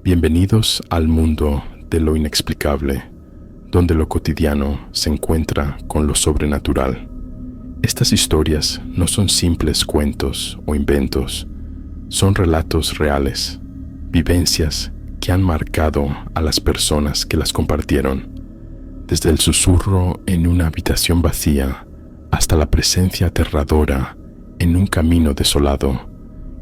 Bienvenidos al mundo de lo inexplicable, donde lo cotidiano se encuentra con lo sobrenatural. Estas historias no son simples cuentos o inventos, son relatos reales, vivencias que han marcado a las personas que las compartieron. Desde el susurro en una habitación vacía hasta la presencia aterradora en un camino desolado,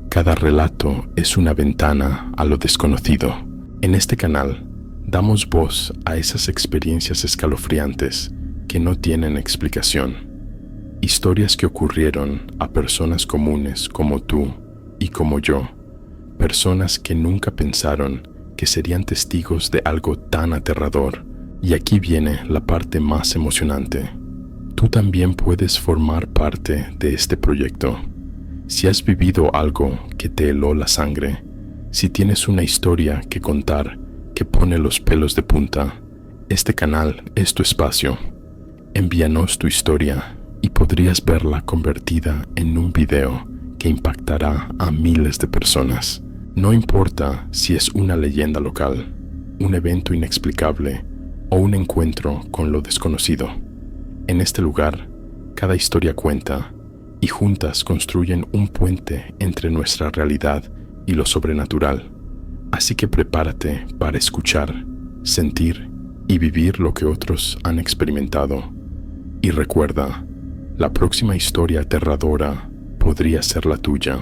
cada relato es una ventana a lo desconocido. En este canal damos voz a esas experiencias escalofriantes que no tienen explicación. Historias que ocurrieron a personas comunes como tú y como yo. Personas que nunca pensaron que serían testigos de algo tan aterrador. Y aquí viene la parte más emocionante. Tú también puedes formar parte de este proyecto. Si has vivido algo que te heló la sangre, si tienes una historia que contar que pone los pelos de punta, este canal es tu espacio. Envíanos tu historia y podrías verla convertida en un video que impactará a miles de personas. No importa si es una leyenda local, un evento inexplicable o un encuentro con lo desconocido. En este lugar, cada historia cuenta y juntas construyen un puente entre nuestra realidad y lo sobrenatural. Así que prepárate para escuchar, sentir y vivir lo que otros han experimentado. Y recuerda, la próxima historia aterradora podría ser la tuya.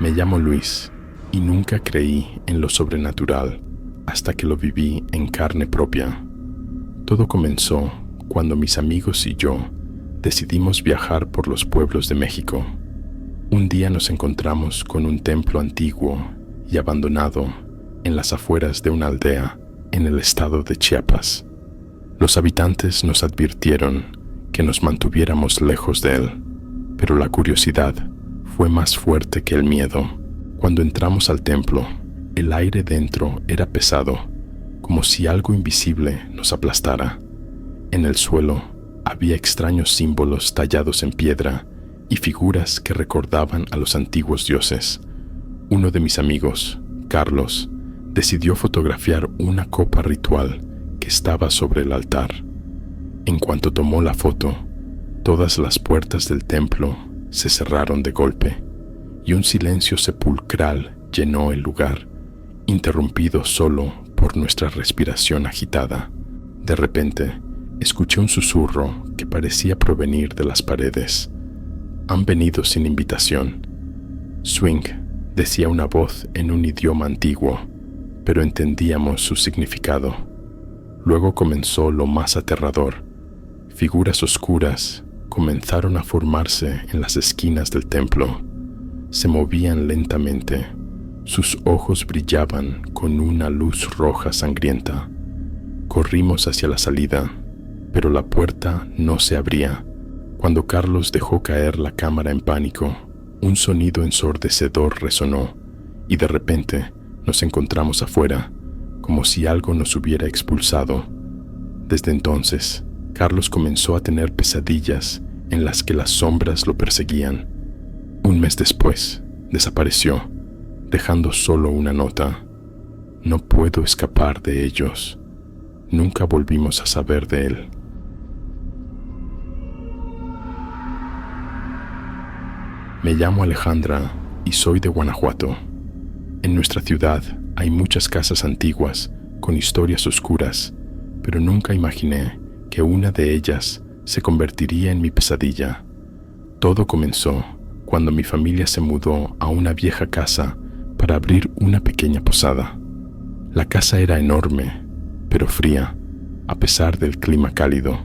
Me llamo Luis y nunca creí en lo sobrenatural hasta que lo viví en carne propia. Todo comenzó cuando mis amigos y yo decidimos viajar por los pueblos de México. Un día nos encontramos con un templo antiguo y abandonado en las afueras de una aldea en el estado de Chiapas. Los habitantes nos advirtieron que nos mantuviéramos lejos de él, pero la curiosidad fue más fuerte que el miedo. Cuando entramos al templo, el aire dentro era pesado, como si algo invisible nos aplastara. En el suelo había extraños símbolos tallados en piedra y figuras que recordaban a los antiguos dioses. Uno de mis amigos, Carlos, decidió fotografiar una copa ritual que estaba sobre el altar. En cuanto tomó la foto, todas las puertas del templo se cerraron de golpe y un silencio sepulcral llenó el lugar, interrumpido solo por nuestra respiración agitada. De repente, escuché un susurro que parecía provenir de las paredes. Han venido sin invitación. Swing, decía una voz en un idioma antiguo, pero entendíamos su significado. Luego comenzó lo más aterrador. Figuras oscuras comenzaron a formarse en las esquinas del templo. Se movían lentamente. Sus ojos brillaban con una luz roja sangrienta. Corrimos hacia la salida, pero la puerta no se abría. Cuando Carlos dejó caer la cámara en pánico, un sonido ensordecedor resonó y de repente nos encontramos afuera, como si algo nos hubiera expulsado. Desde entonces, Carlos comenzó a tener pesadillas en las que las sombras lo perseguían. Un mes después, desapareció, dejando solo una nota: no puedo escapar de ellos. Nunca volvimos a saber de él. Me llamo Alejandra y soy de Guanajuato. En nuestra ciudad hay muchas casas antiguas con historias oscuras, pero nunca imaginé que una de ellas se convertiría en mi pesadilla. Todo comenzó cuando mi familia se mudó a una vieja casa para abrir una pequeña posada. La casa era enorme, pero fría, a pesar del clima cálido.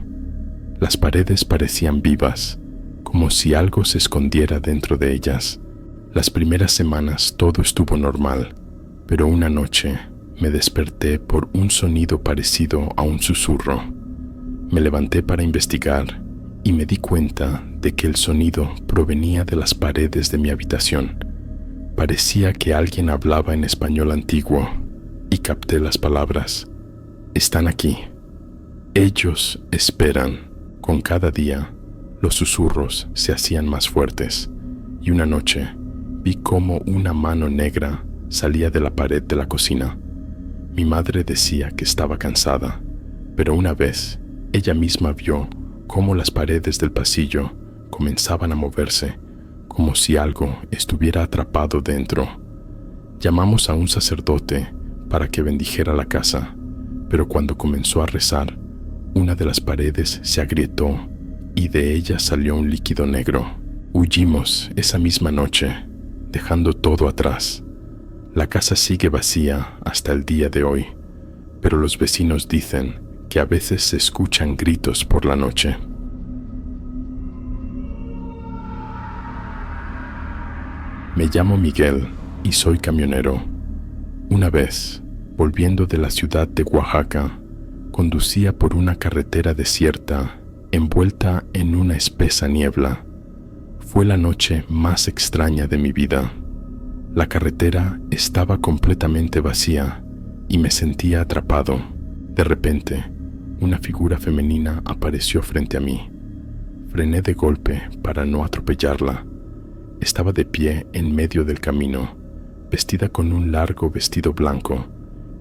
Las paredes parecían vivas, como si algo se escondiera dentro de ellas. Las primeras semanas todo estuvo normal, pero una noche me desperté por un sonido parecido a un susurro. Me levanté para investigar y me di cuenta de que el sonido provenía de las paredes de mi habitación. Parecía que alguien hablaba en español antiguo y capté las palabras: están aquí. Ellos esperan. Con cada día, los susurros se hacían más fuertes. y una noche vi cómo una mano negra salía de la pared de la cocina. Mi madre decía que estaba cansada, pero una vez ella misma vio cómo las paredes del pasillo comenzaban a moverse, como si algo estuviera atrapado dentro. Llamamos a un sacerdote para que bendijera la casa, pero cuando comenzó a rezar, una de las paredes se agrietó y de ella salió un líquido negro. Huimos esa misma noche, dejando todo atrás. La casa sigue vacía hasta el día de hoy, pero los vecinos dicen que a veces se escuchan gritos por la noche. Me llamo Miguel y soy camionero. Una vez, volviendo de la ciudad de Oaxaca, conducía por una carretera desierta envuelta en una espesa niebla. Fue la noche más extraña de mi vida. La carretera estaba completamente vacía y me sentía atrapado. De repente, una figura femenina apareció frente a mí. Frené de golpe para no atropellarla. Estaba de pie en medio del camino, vestida con un largo vestido blanco,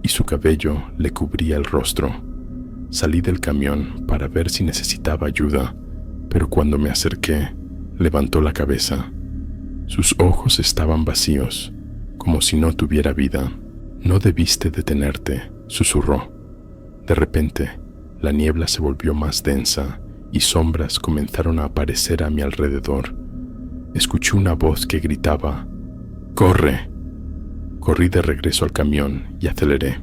y su cabello le cubría el rostro. Salí del camión para ver si necesitaba ayuda, pero cuando me acerqué, levantó la cabeza. Sus ojos estaban vacíos, como si no tuviera vida. «No debiste detenerte», susurró. De repente, la niebla se volvió más densa y sombras comenzaron a aparecer a mi alrededor. Escuché una voz que gritaba: «¡Corre!». Corrí de regreso al camión y aceleré.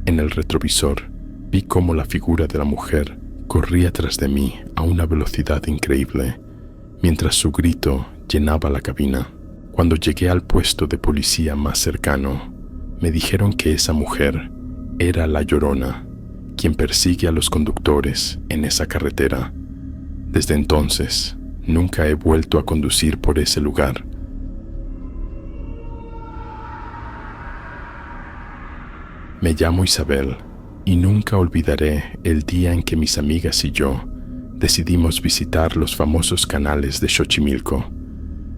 En el retrovisor vi cómo la figura de la mujer corría tras de mí a una velocidad increíble, mientras su grito llenaba la cabina. Cuando llegué al puesto de policía más cercano, me dijeron que esa mujer era la Llorona, quien persigue a los conductores en esa carretera. Desde entonces, nunca he vuelto a conducir por ese lugar. Me llamo Isabel y nunca olvidaré el día en que mis amigas y yo decidimos visitar los famosos canales de Xochimilco.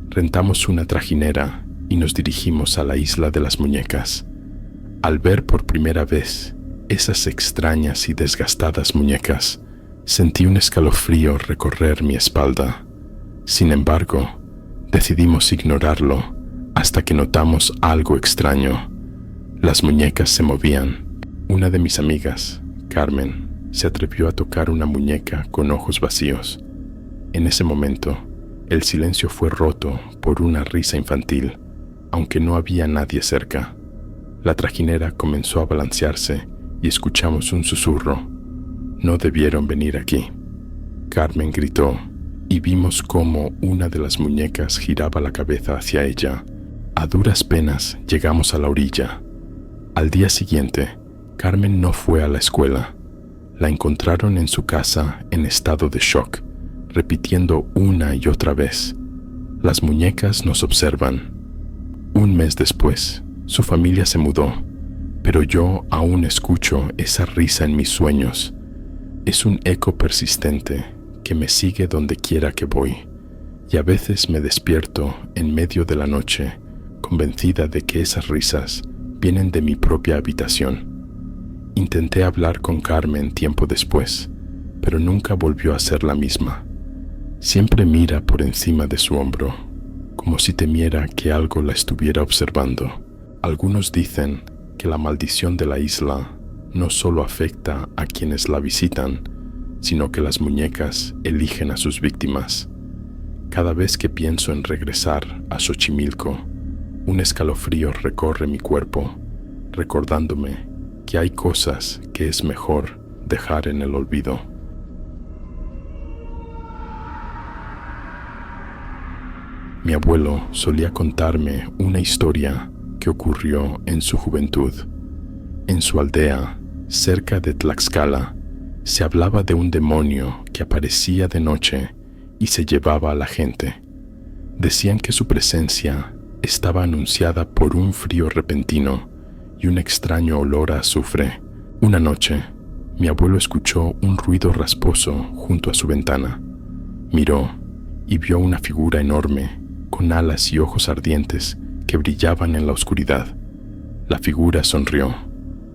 Rentamos una trajinera y nos dirigimos a la isla de las muñecas. Al ver por primera vez esas extrañas y desgastadas muñecas, sentí un escalofrío recorrer mi espalda. Sin embargo, decidimos ignorarlo hasta que notamos algo extraño. Las muñecas se movían. Una de mis amigas, Carmen, se atrevió a tocar una muñeca con ojos vacíos. En ese momento, el silencio fue roto por una risa infantil, aunque no había nadie cerca. La trajinera comenzó a balancearse y escuchamos un susurro: «No debieron venir aquí». Carmen gritó y vimos cómo una de las muñecas giraba la cabeza hacia ella. A duras penas llegamos a la orilla. Al día siguiente, Carmen no fue a la escuela. La encontraron en su casa en estado de shock, repitiendo una y otra vez: «Las muñecas nos observan». Un mes después, su familia se mudó, pero yo aún escucho esa risa en mis sueños. Es un eco persistente que me sigue donde quiera que voy, y a veces me despierto en medio de la noche, convencida de que esas risas vienen de mi propia habitación. Intenté hablar con Carmen tiempo después, pero nunca volvió a ser la misma. Siempre mira por encima de su hombro, como si temiera que algo la estuviera observando. Algunos dicen que la maldición de la isla no solo afecta a quienes la visitan, sino que las muñecas eligen a sus víctimas. Cada vez que pienso en regresar a Xochimilco, un escalofrío recorre mi cuerpo, recordándome que hay cosas que es mejor dejar en el olvido. Mi abuelo solía contarme una historia que ocurrió en su juventud. En su aldea, cerca de Tlaxcala, se hablaba de un demonio que aparecía de noche y se llevaba a la gente. Decían que su presencia estaba anunciada por un frío repentino y un extraño olor a azufre. Una noche, mi abuelo escuchó un ruido rasposo junto a su ventana. Miró y vio una figura enorme con alas y ojos ardientes que brillaban en la oscuridad. La figura sonrió,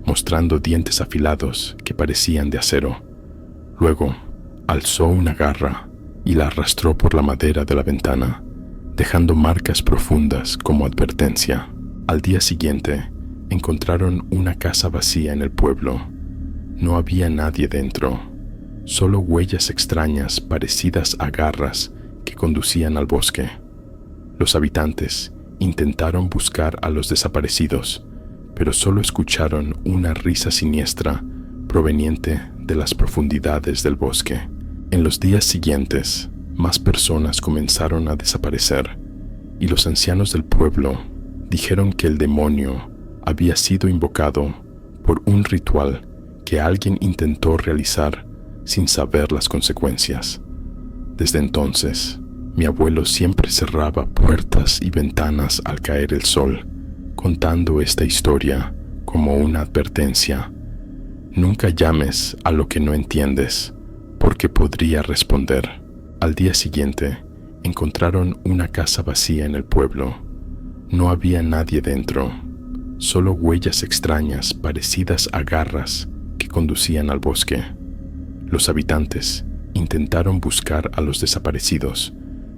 mostrando dientes afilados que parecían de acero. Luego, alzó una garra y la arrastró por la madera de la ventana, dejando marcas profundas como advertencia. Al día siguiente, encontraron una casa vacía en el pueblo. No había nadie dentro, solo huellas extrañas parecidas a garras que conducían al bosque. Los habitantes intentaron buscar a los desaparecidos, pero solo escucharon una risa siniestra proveniente de las profundidades del bosque. En los días siguientes, más personas comenzaron a desaparecer, y los ancianos del pueblo dijeron que el demonio había sido invocado por un ritual que alguien intentó realizar sin saber las consecuencias. Desde entonces, mi abuelo siempre cerraba puertas y ventanas al caer el sol, contando esta historia como una advertencia. Nunca llames a lo que no entiendes, porque podría responder. Al día siguiente, encontraron una casa vacía en el pueblo. No había nadie dentro, solo huellas extrañas parecidas a garras que conducían al bosque. Los habitantes intentaron buscar a los desaparecidos,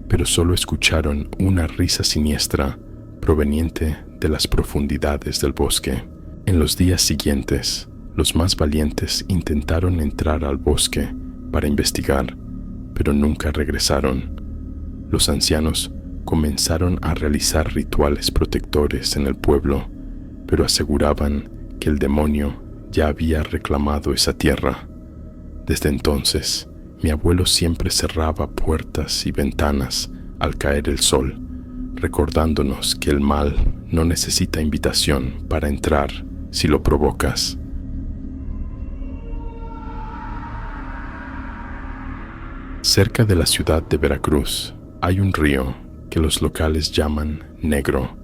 pero solo escucharon una risa siniestra proveniente de las profundidades del bosque. En los días siguientes, los más valientes intentaron entrar al bosque para investigar, pero nunca regresaron. Los ancianos comenzaron a realizar rituales protectores en el pueblo, pero aseguraban que el demonio ya había reclamado esa tierra. Desde entonces, mi abuelo siempre cerraba puertas y ventanas al caer el sol, recordándonos que el mal no necesita invitación para entrar si lo provocas. Cerca de la ciudad de Veracruz hay un río que los locales llaman Negro.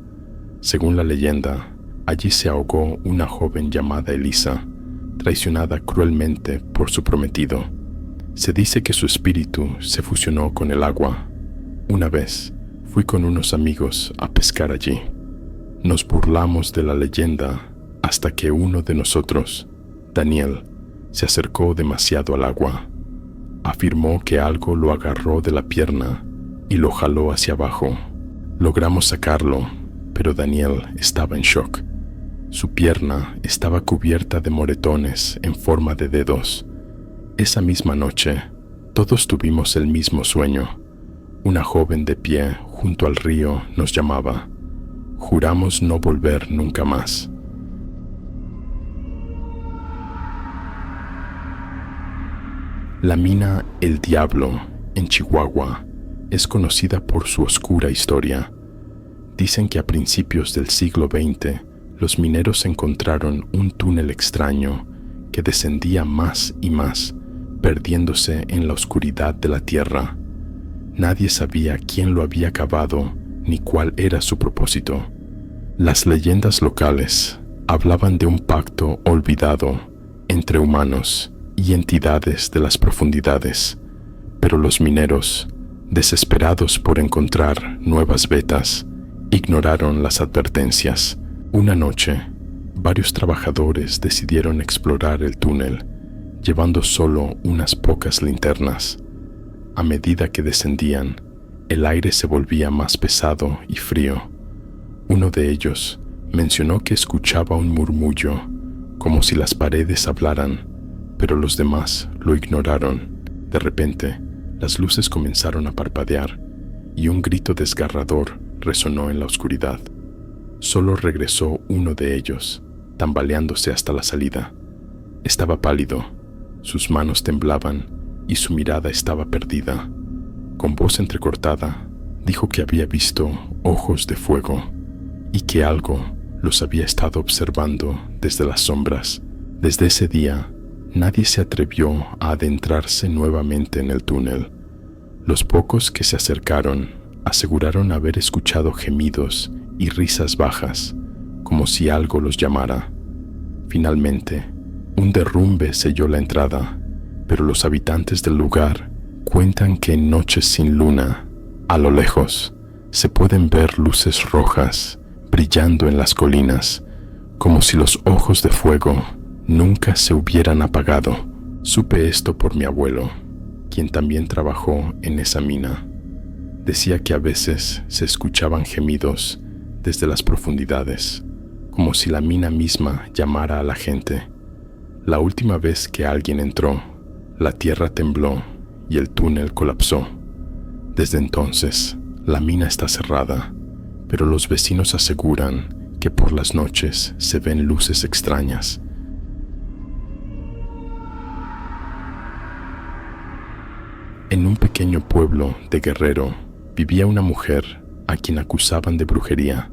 Según la leyenda, allí se ahogó una joven llamada Elisa, traicionada cruelmente por su prometido. Se dice que su espíritu se fusionó con el agua. Una vez fui con unos amigos a pescar allí. Nos burlamos de la leyenda hasta que uno de nosotros, Daniel, se acercó demasiado al agua. Afirmó que algo lo agarró de la pierna y lo jaló hacia abajo. Logramos sacarlo, pero Daniel estaba en shock. Su pierna estaba cubierta de moretones en forma de dedos. Esa misma noche, todos tuvimos el mismo sueño. Una joven de pie junto al río nos llamaba. Juramos no volver nunca más. La mina El Diablo, en Chihuahua, es conocida por su oscura historia. Dicen que a principios del siglo XX, los mineros encontraron un túnel extraño que descendía más y más, perdiéndose en la oscuridad de la tierra. Nadie sabía quién lo había cavado ni cuál era su propósito. Las leyendas locales hablaban de un pacto olvidado entre humanos y entidades de las profundidades, pero los mineros, desesperados por encontrar nuevas vetas, ignoraron las advertencias. Una noche, varios trabajadores decidieron explorar el túnel, llevando solo unas pocas linternas. A medida que descendían, el aire se volvía más pesado y frío. Uno de ellos mencionó que escuchaba un murmullo, como si las paredes hablaran, pero los demás lo ignoraron. De repente, las luces comenzaron a parpadear y un grito desgarrador resonó en la oscuridad. Solo regresó uno de ellos, tambaleándose hasta la salida. Estaba pálido, sus manos temblaban y su mirada estaba perdida. Con voz entrecortada, dijo que había visto ojos de fuego y que algo los había estado observando desde las sombras. Desde ese día, nadie se atrevió a adentrarse nuevamente en el túnel. Los pocos que se acercaron aseguraron haber escuchado gemidos y risas bajas, como si algo los llamara. Finalmente, un derrumbe selló la entrada, pero los habitantes del lugar cuentan que en noches sin luna, a lo lejos, Se pueden ver luces rojas brillando en las colinas, como si los ojos de fuego nunca se hubieran apagado. Supe esto por mi abuelo, quien también trabajó en esa mina. Decía que a veces se escuchaban gemidos desde las profundidades, como si la mina misma llamara a la gente. La última vez que alguien entró, la tierra tembló y el túnel colapsó. Desde entonces, la mina está cerrada, pero los vecinos aseguran que por las noches se ven luces extrañas. En un pequeño pueblo de Guerrero vivía una mujer a quien acusaban de brujería.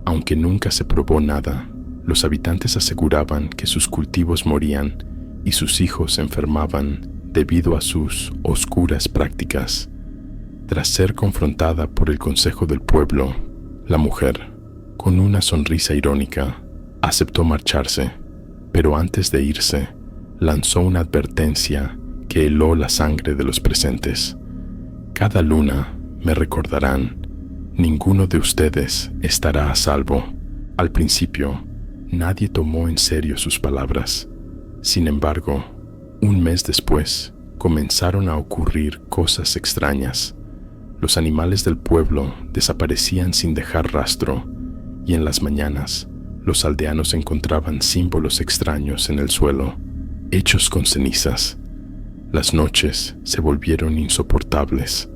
Aunque nunca se probó nada, los habitantes aseguraban que sus cultivos morían y sus hijos se enfermaban debido a sus oscuras prácticas. Tras ser confrontada por el consejo del pueblo, la mujer, con una sonrisa irónica, aceptó marcharse, pero antes de irse, lanzó una advertencia que heló la sangre de los presentes. Cada luna me recordarán, ninguno de ustedes estará a salvo. Al principio, nadie tomó en serio sus palabras. Sin embargo, un mes después, comenzaron a ocurrir cosas extrañas. Los animales del pueblo desaparecían sin dejar rastro, y en las mañanas, los aldeanos encontraban símbolos extraños en el suelo, hechos con cenizas. Las noches se volvieron insoportables.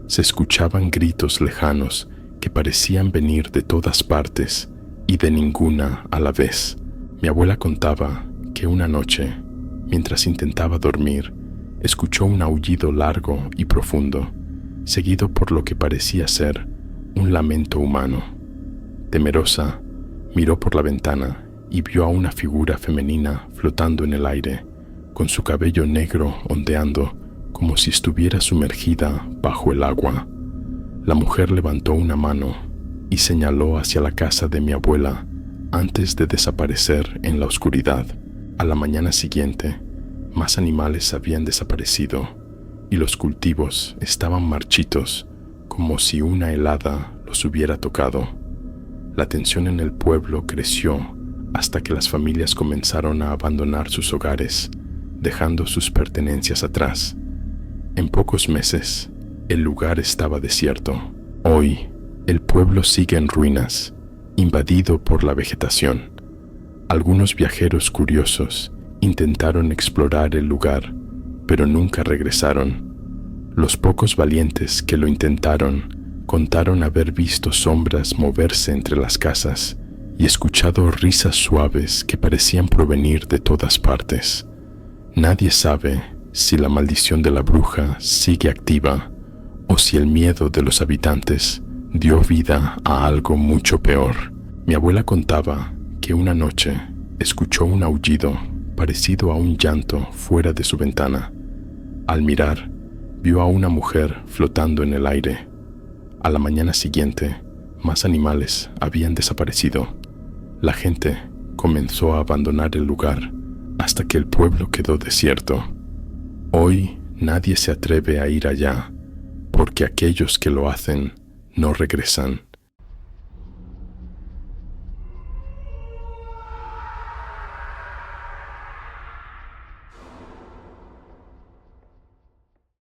Se escuchaban gritos lejanos que parecían venir de todas partes y de ninguna a la vez. Mi abuela contaba que una noche, mientras intentaba dormir, escuchó un aullido largo y profundo, seguido por lo que parecía ser un lamento humano. Temerosa, miró por la ventana y vio a una figura femenina flotando en el aire, con su cabello negro ondeando como si estuviera sumergida bajo el agua. La mujer levantó una mano y señaló hacia la casa de mi abuela antes de desaparecer en la oscuridad. A la mañana siguiente, más animales habían desaparecido y los cultivos estaban marchitos, como si una helada los hubiera tocado. La tensión en el pueblo creció hasta que las familias comenzaron a abandonar sus hogares, dejando sus pertenencias atrás. En pocos meses, el lugar estaba desierto. Hoy, el pueblo sigue en ruinas, invadido por la vegetación. Algunos viajeros curiosos intentaron explorar el lugar, pero nunca regresaron. Los pocos valientes que lo intentaron contaron haber visto sombras moverse entre las casas y escuchado risas suaves que parecían provenir de todas partes. Nadie sabe si la maldición de la bruja sigue activa o si el miedo de los habitantes dio vida a algo mucho peor. Mi abuela contaba que una noche escuchó un aullido parecido a un llanto fuera de su ventana. Al mirar, vio a una mujer flotando en el aire. A la mañana siguiente, más animales habían desaparecido. La gente comenzó a abandonar el lugar hasta que el pueblo quedó desierto. Hoy nadie se atreve a ir allá, porque aquellos que lo hacen no regresan.